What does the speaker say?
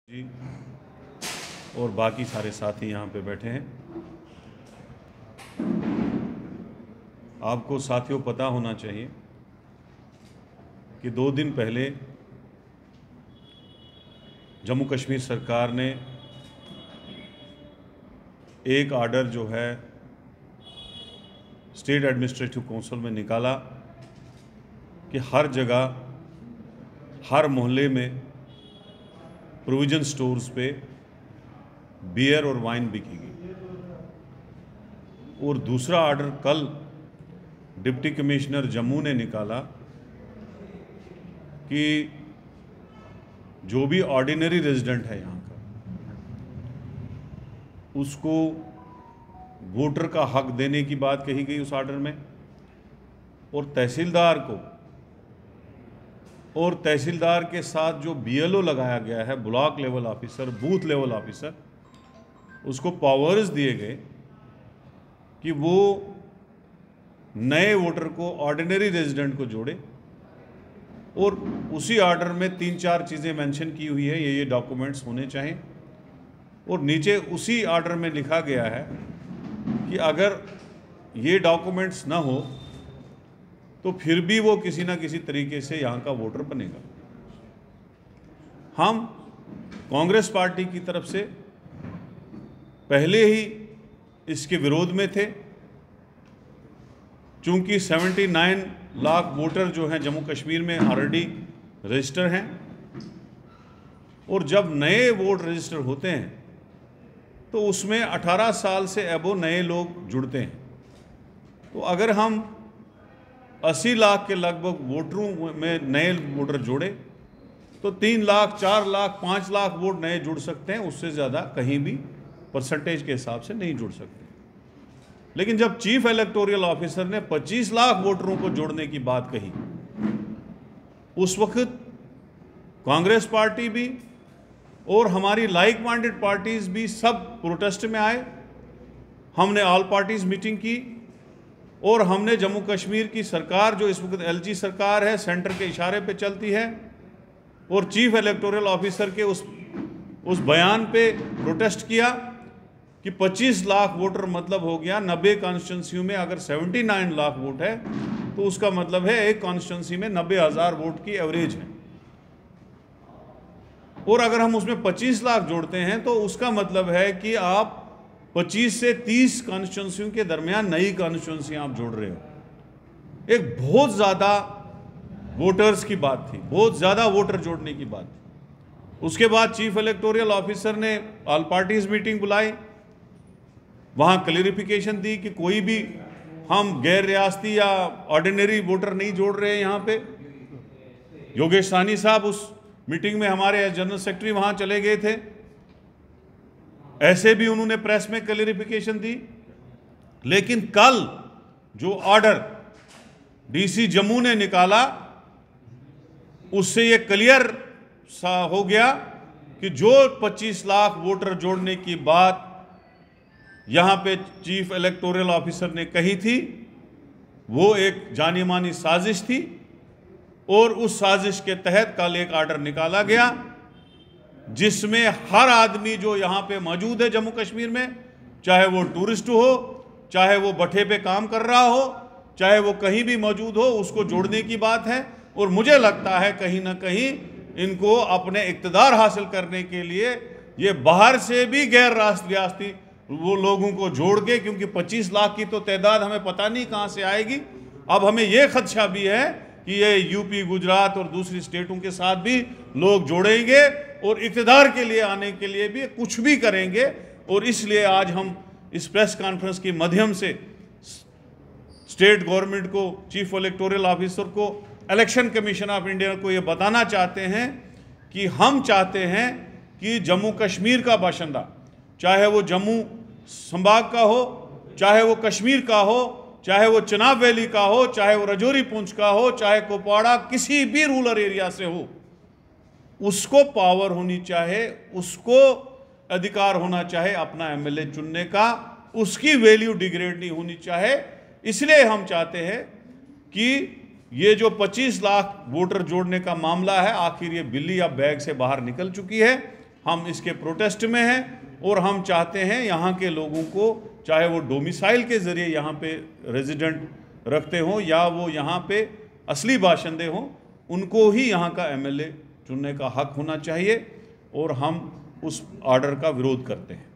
जी और बाकी सारे साथी यहाँ पे बैठे हैं। आपको साथियों पता होना चाहिए कि 2 दिन पहले जम्मू कश्मीर सरकार ने एक आर्डर जो है स्टेट एडमिनिस्ट्रेटिव काउंसिल में निकाला कि हर जगह हर मोहल्ले में प्रोविजन स्टोर्स पे बियर और वाइन बिकेगी। और दूसरा आर्डर कल डिप्टी कमिश्नर जम्मू ने निकाला कि जो भी ऑर्डिनरी रेजिडेंट है यहाँ का, उसको वोटर का हक देने की बात कही गई उस आर्डर में। और तहसीलदार को और तहसीलदार के साथ जो बीएलओ लगाया गया है, block level officer, booth level officer, उसको पावर्स दिए गए कि वो नए वोटर को, ऑर्डिनरी रेजिडेंट को जोड़े। और उसी ऑर्डर में 3-4 चीज़ें मेंशन की हुई है, ये डॉक्यूमेंट्स होने चाहिए। और नीचे उसी ऑर्डर में लिखा गया है कि अगर ये डॉक्यूमेंट्स ना हो तो फिर भी वो किसी ना किसी तरीके से यहाँ का वोटर बनेगा। हम कांग्रेस पार्टी की तरफ से पहले ही इसके विरोध में थे, चूंकि 79 लाख वोटर जो हैं जम्मू कश्मीर में ऑलरेडी रजिस्टर हैं। और जब नए वोट रजिस्टर होते हैं तो उसमें 18 साल से अबो नए लोग जुड़ते हैं। तो अगर हम 80 लाख के लगभग वोटरों में नए वोटर जोड़े तो 3 लाख, 4 लाख, 5 लाख वोट नए जुड़ सकते हैं। उससे ज़्यादा कहीं भी परसेंटेज के हिसाब से नहीं जुड़ सकते। लेकिन जब चीफ इलेक्टोरल ऑफिसर ने 25 लाख वोटरों को जोड़ने की बात कही, उस वक्त कांग्रेस पार्टी भी और हमारी लाइक माइंडेड पार्टीज भी सब प्रोटेस्ट में आए। हमने ऑल पार्टीज मीटिंग की और हमने जम्मू कश्मीर की सरकार, जो इस वक्त एलजी सरकार है, सेंटर के इशारे पे चलती है, और चीफ इलेक्टोरल ऑफिसर के उस बयान पे प्रोटेस्ट किया कि 25 लाख वोटर मतलब हो गया 90 कॉन्स्टिट्यूंसियों में। अगर 79 लाख वोट है तो उसका मतलब है एक कॉन्स्टिट्यूंसी में 90,000 वोट की एवरेज है। और अगर हम उसमें 25 लाख जोड़ते हैं तो उसका मतलब है कि आप 25 से 30 कॉन्स्टिट्यूंसियों के दरमियान नई कॉन्स्टिट्यूंसी आप जोड़ रहे हो। एक बहुत ज़्यादा वोटर्स की बात थी, बहुत ज़्यादा वोटर जोड़ने की बात थी। उसके बाद चीफ इलेक्टोरल ऑफिसर ने ऑल पार्टीज मीटिंग बुलाई, वहाँ क्लियरिफिकेशन दी कि कोई भी हम गैर रियासती या ऑर्डिनरी वोटर नहीं जोड़ रहे हैं यहाँ पे। योगेश साहनी साहब उस मीटिंग में, हमारे जनरल सेक्रेटरी वहाँ चले गए थे, ऐसे भी उन्होंने प्रेस में क्लियरिफिकेशन दी। लेकिन कल जो ऑर्डर डीसी जम्मू ने निकाला, उससे ये क्लियर सा हो गया कि जो 25 लाख वोटर जोड़ने की बात यहां पे चीफ इलेक्टोरल ऑफिसर ने कही थी, वो एक जानी मानी साजिश थी। और उस साजिश के तहत कल एक ऑर्डर निकाला गया जिसमें हर आदमी जो यहाँ पे मौजूद है जम्मू कश्मीर में, चाहे वो टूरिस्ट हो, चाहे वो भट्ठे पे काम कर रहा हो, चाहे वो कहीं भी मौजूद हो, उसको जोड़ने की बात है। और मुझे लगता है कहीं ना कहीं इनको अपने इक़्तिदार हासिल करने के लिए ये बाहर से भी गैर रियासती वो लोगों को जोड़ के, क्योंकि 25 लाख की तो तादाद हमें पता नहीं कहाँ से आएगी। अब हमें ये खदशा भी है कि ये यूपी, गुजरात और दूसरी स्टेटों के साथ भी लोग जोड़ेंगे और इक़्तिदार के लिए आने के लिए भी कुछ भी करेंगे। और इसलिए आज हम इस प्रेस कॉन्फ्रेंस के माध्यम से स्टेट गवर्नमेंट को, चीफ इलेक्टोरल ऑफिसर को, इलेक्शन कमीशन ऑफ इंडिया को ये बताना चाहते हैं कि हम चाहते हैं कि जम्मू कश्मीर का बाशिंदा, चाहे वो जम्मू संभाग का हो, चाहे वो कश्मीर का हो, चाहे वो चिनाब वैली का हो, चाहे वो रजौरी पुंछ का हो, चाहे कुपवाड़ा किसी भी रूरल एरिया से हो, उसको पावर होनी चाहिए, उसको अधिकार होना चाहिए अपना एमएलए चुनने का, उसकी वैल्यू डिग्रेड नहीं होनी चाहिए। इसलिए हम चाहते हैं कि ये जो 25 लाख वोटर जोड़ने का मामला है, आखिर ये बिल्ली अब बैग से बाहर निकल चुकी है। हम इसके प्रोटेस्ट में हैं और हम चाहते हैं यहाँ के लोगों को, चाहे वो डोमिसाइल के ज़रिए यहाँ पे रेजिडेंट रखते हों या वो यहाँ पे असली बाशिंदे हों, उनको ही यहाँ का एमएलए चुनने का हक होना चाहिए और हम उस ऑर्डर का विरोध करते हैं।